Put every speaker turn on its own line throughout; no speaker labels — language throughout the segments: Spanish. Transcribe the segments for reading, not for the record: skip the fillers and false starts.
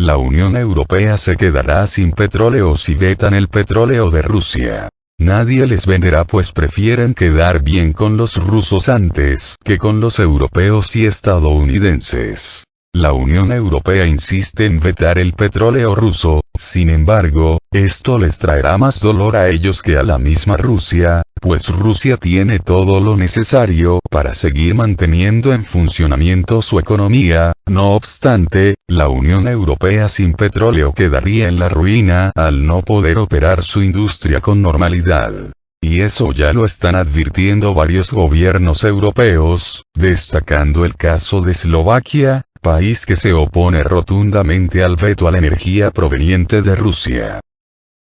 la Unión Europea se quedará sin petróleo si vetan el petróleo de Rusia. Nadie les venderá pues prefieren quedar bien con los rusos antes que con los europeos y estadounidenses. La Unión Europea insiste en vetar el petróleo ruso, sin embargo, esto les traerá más dolor a ellos que a la misma Rusia, pues Rusia tiene todo lo necesario para seguir manteniendo en funcionamiento su economía. No obstante, la Unión Europea sin petróleo quedaría en la ruina al no poder operar su industria con normalidad. Y eso ya lo están advirtiendo varios gobiernos europeos, destacando el caso de Eslovaquia, país que se opone rotundamente al veto a la energía proveniente de Rusia.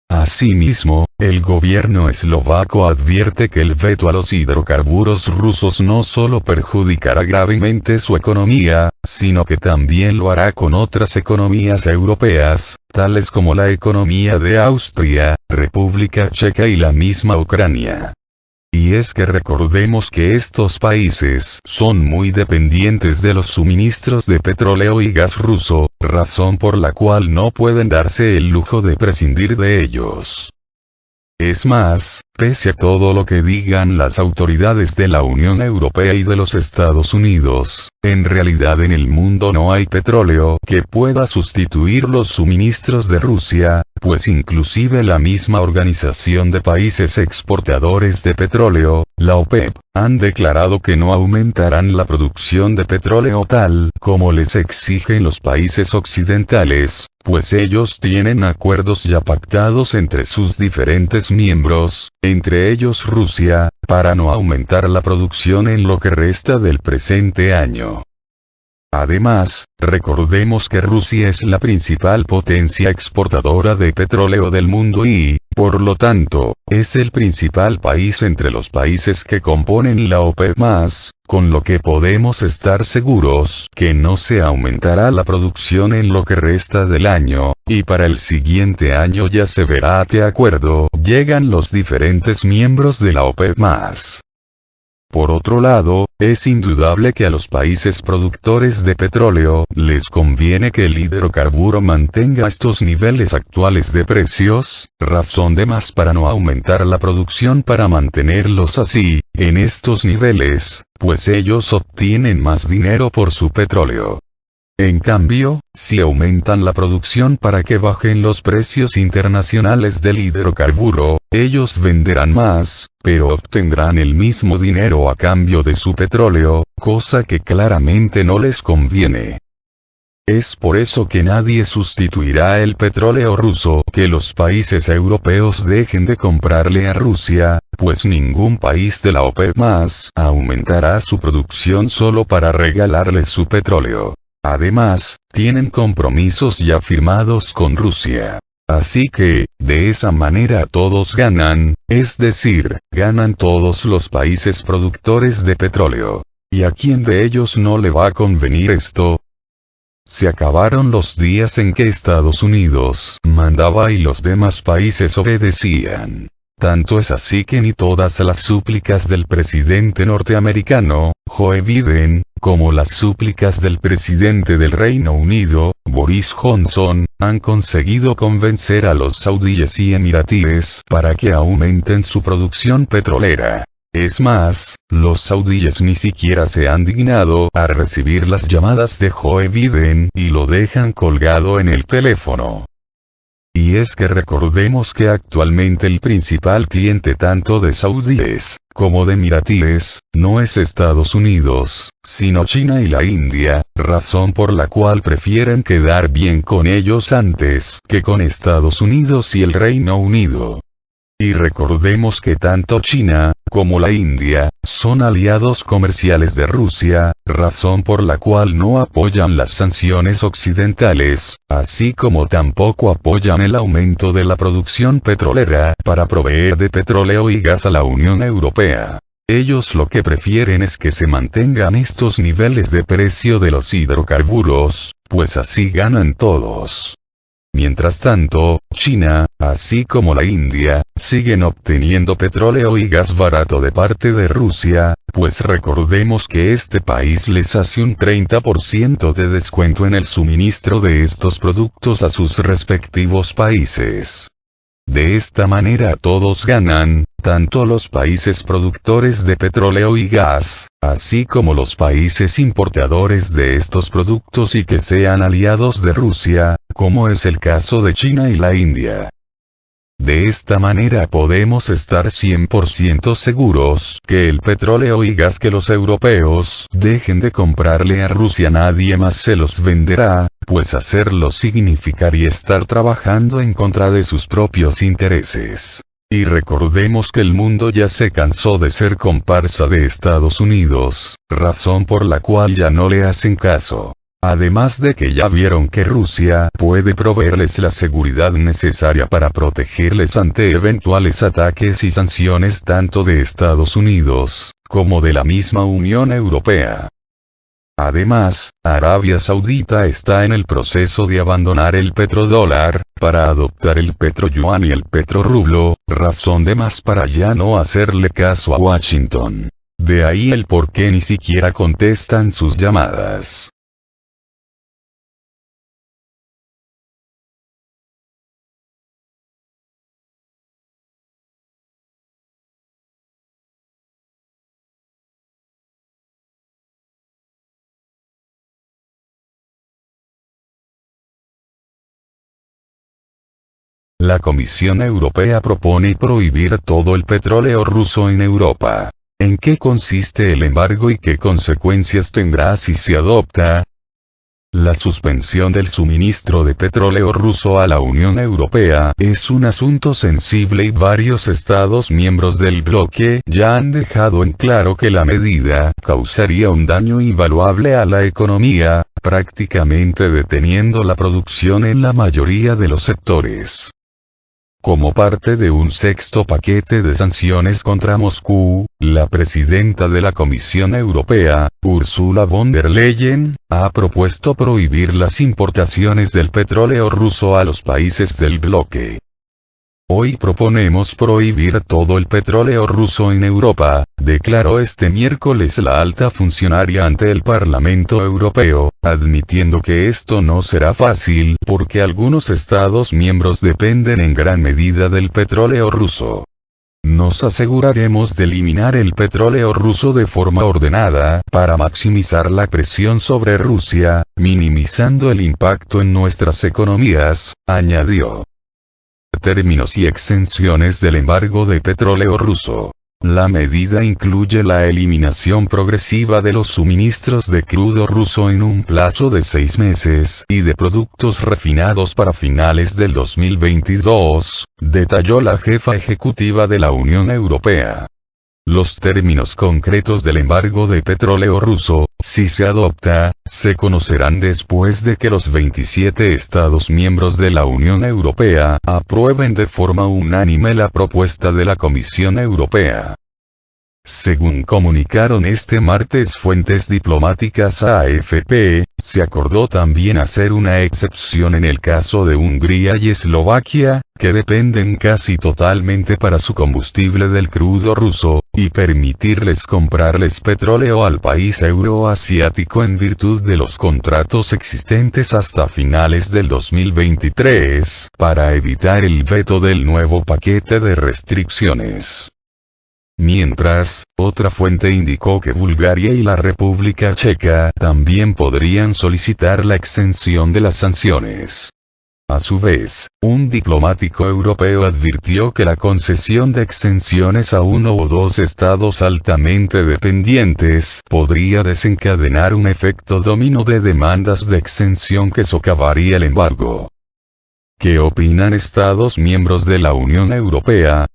Asimismo, el gobierno eslovaco advierte que el veto a los hidrocarburos rusos no solo perjudicará gravemente su economía, sino que también lo hará con otras economías europeas, tales como la economía de Austria, República Checa y la misma Ucrania. Y es que recordemos que estos países son muy dependientes de los suministros de petróleo y gas ruso, razón por la cual no pueden darse el lujo de prescindir de ellos. Es más, pese a todo lo que digan las autoridades de la Unión Europea y de los Estados Unidos, en realidad en el mundo no hay petróleo que pueda sustituir los suministros de Rusia, pues inclusive la misma Organización de Países Exportadores de Petróleo, la OPEP, han declarado que no aumentarán la producción de petróleo tal como les exigen los países occidentales, pues ellos tienen acuerdos ya pactados entre sus diferentes miembros, entre ellos Rusia, para no aumentar la producción en lo que resta del presente año. Además, recordemos que Rusia es la principal potencia exportadora de petróleo del mundo y, por lo tanto, es el principal país entre los países que componen la OPEP+, con lo que podemos estar seguros que no se aumentará la producción en lo que resta del año, y para el siguiente año ya se verá a qué acuerdo llegan los diferentes miembros de la OPEP+. Por otro lado, es indudable que a los países productores de petróleo les conviene que el hidrocarburo mantenga estos niveles actuales de precios, razón de más para no aumentar la producción para mantenerlos así, en estos niveles, pues ellos obtienen más dinero por su petróleo. En cambio, si aumentan la producción para que bajen los precios internacionales del hidrocarburo, ellos venderán más, pero obtendrán el mismo dinero a cambio de su petróleo, cosa que claramente no les conviene. Es por eso que nadie sustituirá el petróleo ruso, que los países europeos dejen de comprarle a Rusia, pues ningún país de la OPEP+ aumentará su producción solo para regalarles su petróleo. Además, tienen compromisos ya firmados con Rusia. Así que, de esa manera todos ganan, es decir, ganan todos los países productores de petróleo. ¿Y a quién de ellos no le va a convenir esto? Se acabaron los días en que Estados Unidos mandaba y los demás países obedecían. Tanto es así que ni todas las súplicas del presidente norteamericano, Joe Biden, como las súplicas del presidente del Reino Unido, Boris Johnson, han conseguido convencer a los saudíes y emiratíes para que aumenten su producción petrolera. Es más, los saudíes ni siquiera se han dignado a recibir las llamadas de Joe Biden y lo dejan colgado en el teléfono. Y es que recordemos que actualmente el principal cliente tanto de saudíes, como de emiratíes, no es Estados Unidos, sino China y la India, razón por la cual prefieren quedar bien con ellos antes que con Estados Unidos y el Reino Unido. Y recordemos que tanto China, como la India, son aliados comerciales de Rusia, razón por la cual no apoyan las sanciones occidentales, así como tampoco apoyan el aumento de la producción petrolera para proveer de petróleo y gas a la Unión Europea. Ellos lo que prefieren es que se mantengan estos niveles de precio de los hidrocarburos, pues así ganan todos. Mientras tanto, China, así como la India, siguen obteniendo petróleo y gas barato de parte de Rusia, pues recordemos que este país les hace un 30% de descuento en el suministro de estos productos a sus respectivos países. De esta manera todos ganan, tanto los países productores de petróleo y gas, así como los países importadores de estos productos y que sean aliados de Rusia, como es el caso de China y la India. De esta manera podemos estar 100% seguros que el petróleo y gas que los europeos dejen de comprarle a Rusia nadie más se los venderá, pues hacerlo significaría estar trabajando en contra de sus propios intereses. Y recordemos que el mundo ya se cansó de ser comparsa de Estados Unidos, razón por la cual ya no le hacen caso. Además de que ya vieron que Rusia puede proveerles la seguridad necesaria para protegerles ante eventuales ataques y sanciones tanto de Estados Unidos, como de la misma Unión Europea. Además, Arabia Saudita está en el proceso de abandonar el petrodólar, para adoptar el petroyuan y el petrorrublo, razón de más para ya no hacerle caso a Washington. De ahí el por qué ni siquiera contestan sus llamadas. La Comisión Europea propone prohibir todo el petróleo ruso en Europa. ¿En qué consiste el embargo y qué consecuencias tendrá si se adopta? La suspensión del suministro de petróleo ruso a la Unión Europea es un asunto sensible y varios Estados miembros del bloque ya han dejado en claro que la medida causaría un daño invaluable a la economía, prácticamente deteniendo la producción en la mayoría de los sectores. Como parte de un sexto paquete de sanciones contra Moscú, la presidenta de la Comisión Europea, Ursula von der Leyen, ha propuesto prohibir las importaciones del petróleo ruso a los países del bloque. Hoy proponemos prohibir todo el petróleo ruso en Europa, declaró este miércoles la alta funcionaria ante el Parlamento Europeo, admitiendo que esto no será fácil porque algunos Estados miembros dependen en gran medida del petróleo ruso. Nos aseguraremos de eliminar el petróleo ruso de forma ordenada para maximizar la presión sobre Rusia, minimizando el impacto en nuestras economías, añadió. Términos y exenciones del embargo de petróleo ruso. La medida incluye la eliminación progresiva de los suministros de crudo ruso en un plazo de 6 meses y de productos refinados para finales del 2022, detalló la jefa ejecutiva de la Unión Europea. Los términos concretos del embargo de petróleo ruso, si se adopta, se conocerán después de que los 27 Estados miembros de la Unión Europea aprueben de forma unánime la propuesta de la Comisión Europea. Según comunicaron este martes fuentes diplomáticas a AFP, se acordó también hacer una excepción en el caso de Hungría y Eslovaquia, que dependen casi totalmente para su combustible del crudo ruso, y permitirles comprarles petróleo al país euroasiático en virtud de los contratos existentes hasta finales del 2023, para evitar el veto del nuevo paquete de restricciones. Mientras, otra fuente indicó que Bulgaria y la República Checa también podrían solicitar la exención de las sanciones. A su vez, un diplomático europeo advirtió que la concesión de exenciones a uno o dos estados altamente dependientes podría desencadenar un efecto dominó de demandas de exención que socavaría el embargo. ¿Qué opinan estados miembros de la Unión Europea?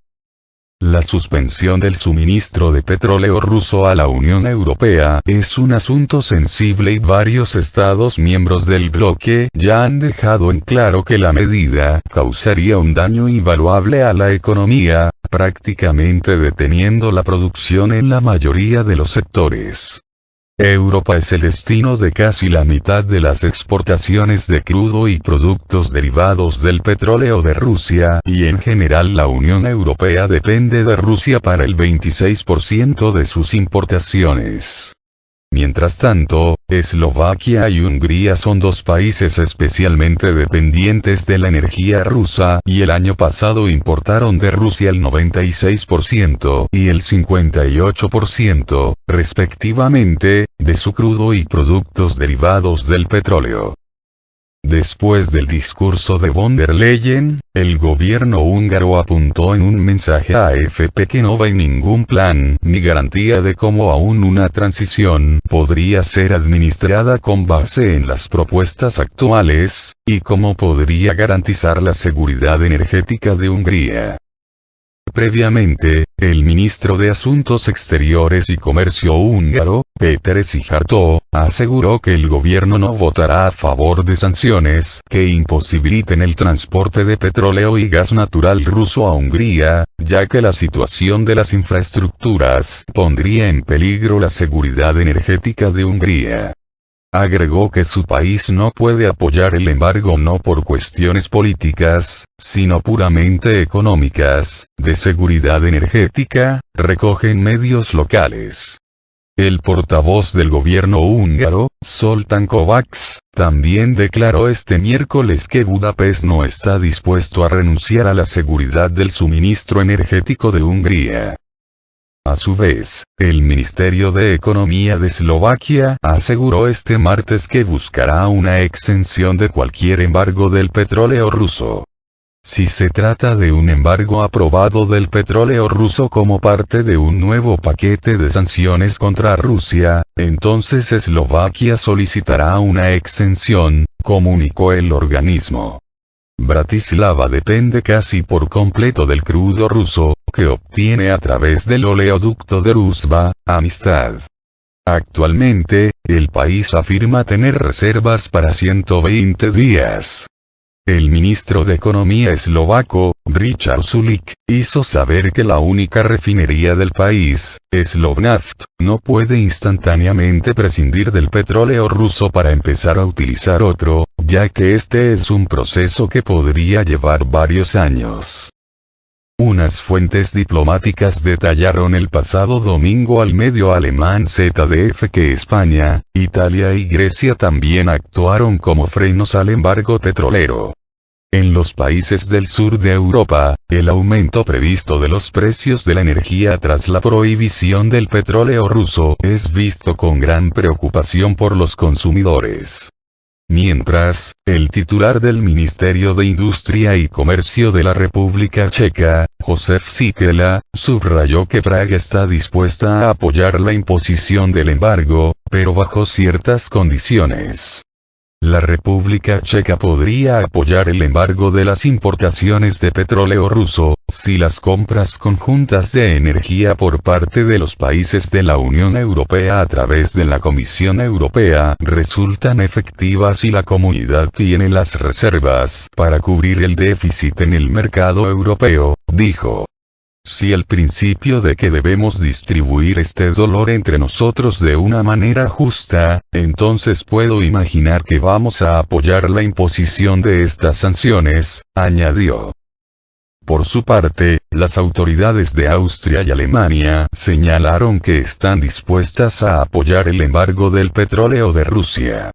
La suspensión del suministro de petróleo ruso a la Unión Europea es un asunto sensible y varios Estados miembros del bloque ya han dejado en claro que la medida causaría un daño invaluable a la economía, prácticamente deteniendo la producción en la mayoría de los sectores. Europa es el destino de casi la mitad de las exportaciones de crudo y productos derivados del petróleo de Rusia, y en general la Unión Europea depende de Rusia para el 26% de sus importaciones. Mientras tanto, Eslovaquia y Hungría son dos países especialmente dependientes de la energía rusa, y el año pasado importaron de Rusia el 96% y el 58%, respectivamente, de su crudo y productos derivados del petróleo. Después del discurso de von der Leyen, el gobierno húngaro apuntó en un mensaje a AFP que no hay ningún plan ni garantía de cómo aún una transición podría ser administrada con base en las propuestas actuales, y cómo podría garantizar la seguridad energética de Hungría. Previamente, el ministro de Asuntos Exteriores y Comercio húngaro, Péter Szijjártó, aseguró que el gobierno no votará a favor de sanciones que imposibiliten el transporte de petróleo y gas natural ruso a Hungría, ya que la situación de las infraestructuras pondría en peligro la seguridad energética de Hungría. Agregó que su país no puede apoyar el embargo no por cuestiones políticas, sino puramente económicas, de seguridad energética, recogen medios locales. El portavoz del gobierno húngaro, Zoltán Kovács, también declaró este miércoles que Budapest no está dispuesto a renunciar a la seguridad del suministro energético de Hungría. A su vez, el Ministerio de Economía de Eslovaquia aseguró este martes que buscará una exención de cualquier embargo del petróleo ruso. Si se trata de un embargo aprobado del petróleo ruso como parte de un nuevo paquete de sanciones contra Rusia, entonces Eslovaquia solicitará una exención, comunicó el organismo. Bratislava depende casi por completo del crudo ruso, que obtiene a través del oleoducto de Druzhba, Amistad. Actualmente, el país afirma tener reservas para 120 días. El ministro de Economía eslovaco, Richard Sulik, hizo saber que la única refinería del país, Slovnaft, no puede instantáneamente prescindir del petróleo ruso para empezar a utilizar otro, ya que este es un proceso que podría llevar varios años. Unas fuentes diplomáticas detallaron el pasado domingo al medio alemán ZDF que España, Italia y Grecia también actuaron como frenos al embargo petrolero. En los países del sur de Europa, el aumento previsto de los precios de la energía tras la prohibición del petróleo ruso es visto con gran preocupación por los consumidores. Mientras, el titular del Ministerio de Industria y Comercio de la República Checa, Josef Síkela, subrayó que Praga está dispuesta a apoyar la imposición del embargo, pero bajo ciertas condiciones. La República Checa podría apoyar el embargo de las importaciones de petróleo ruso, si las compras conjuntas de energía por parte de los países de la Unión Europea a través de la Comisión Europea resultan efectivas y la comunidad tiene las reservas para cubrir el déficit en el mercado europeo, dijo. Si el principio de que debemos distribuir este dolor entre nosotros de una manera justa, entonces puedo imaginar que vamos a apoyar la imposición de estas sanciones, añadió. Por su parte, las autoridades de Austria y Alemania señalaron que están dispuestas a apoyar el embargo del petróleo de Rusia.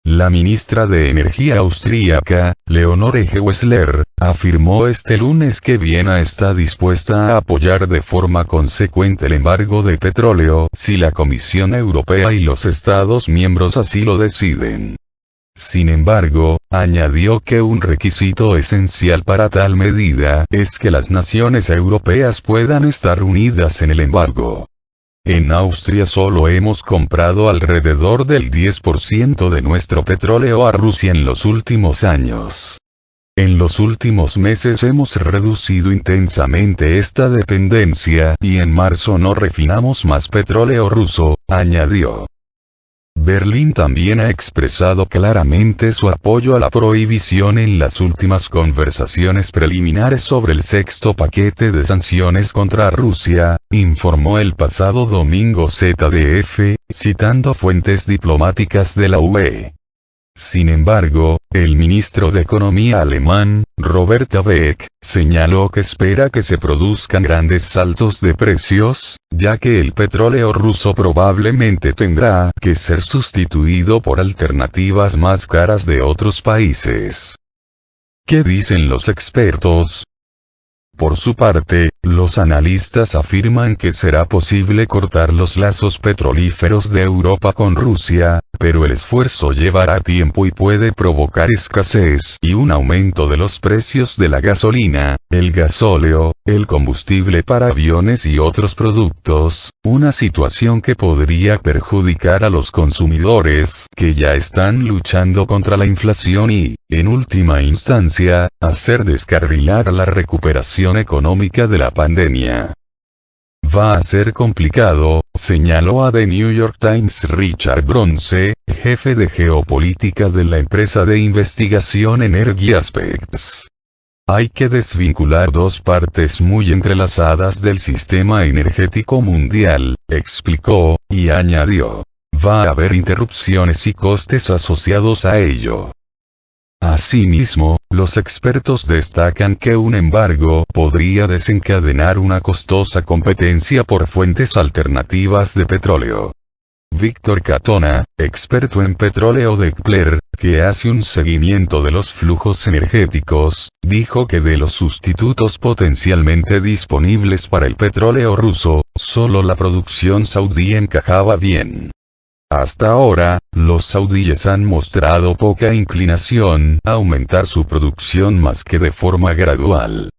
La ministra de Energía austríaca, Leonore Gewessler, afirmó este lunes que Viena está dispuesta a apoyar de forma consecuente el embargo de petróleo si la Comisión Europea y los Estados miembros así lo deciden. Sin embargo, añadió que un requisito esencial para tal medida es que las naciones europeas puedan estar unidas en el embargo. En Austria solo hemos comprado alrededor del 10% de nuestro petróleo a Rusia en los últimos años. En los últimos meses hemos reducido intensamente esta dependencia y en marzo no refinamos más petróleo ruso, añadió. Berlín también ha expresado claramente su apoyo a la prohibición en las últimas conversaciones preliminares sobre el sexto paquete de sanciones contra Rusia, informó el pasado domingo ZDF, citando fuentes diplomáticas de la UE. Sin embargo, el ministro de Economía alemán, Robert Habeck, señaló que espera que se produzcan grandes saltos de precios, ya que el petróleo ruso probablemente tendrá que ser sustituido por alternativas más caras de otros países. ¿Qué dicen los expertos? Por su parte, los analistas afirman que será posible cortar los lazos petrolíferos de Europa con Rusia, pero el esfuerzo llevará tiempo y puede provocar escasez y un aumento de los precios de la gasolina, el gasóleo, el combustible para aviones y otros productos, una situación que podría perjudicar a los consumidores que ya están luchando contra la inflación y, en última instancia, hacer descarrilar la recuperación económica de la pandemia. Va a ser complicado, señaló a The New York Times Richard Bronze, jefe de geopolítica de la empresa de investigación Energy Aspects. Hay que desvincular dos partes muy entrelazadas del sistema energético mundial, explicó, y añadió. Va a haber interrupciones y costes asociados a ello. Asimismo, los expertos destacan que un embargo podría desencadenar una costosa competencia por fuentes alternativas de petróleo. Víctor Catona, experto en petróleo de Keppler, que hace un seguimiento de los flujos energéticos, dijo que de los sustitutos potencialmente disponibles para el petróleo ruso, solo la producción saudí encajaba bien. Hasta ahora, los saudíes han mostrado poca inclinación a aumentar su producción más que de forma gradual.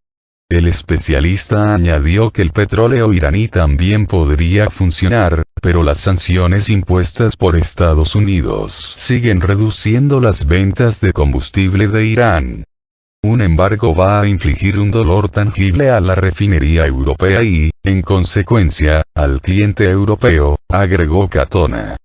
El especialista añadió que el petróleo iraní también podría funcionar, pero las sanciones impuestas por Estados Unidos siguen reduciendo las ventas de combustible de Irán. Un embargo va a infligir un dolor tangible a la refinería europea y, en consecuencia, al cliente europeo, agregó Catona.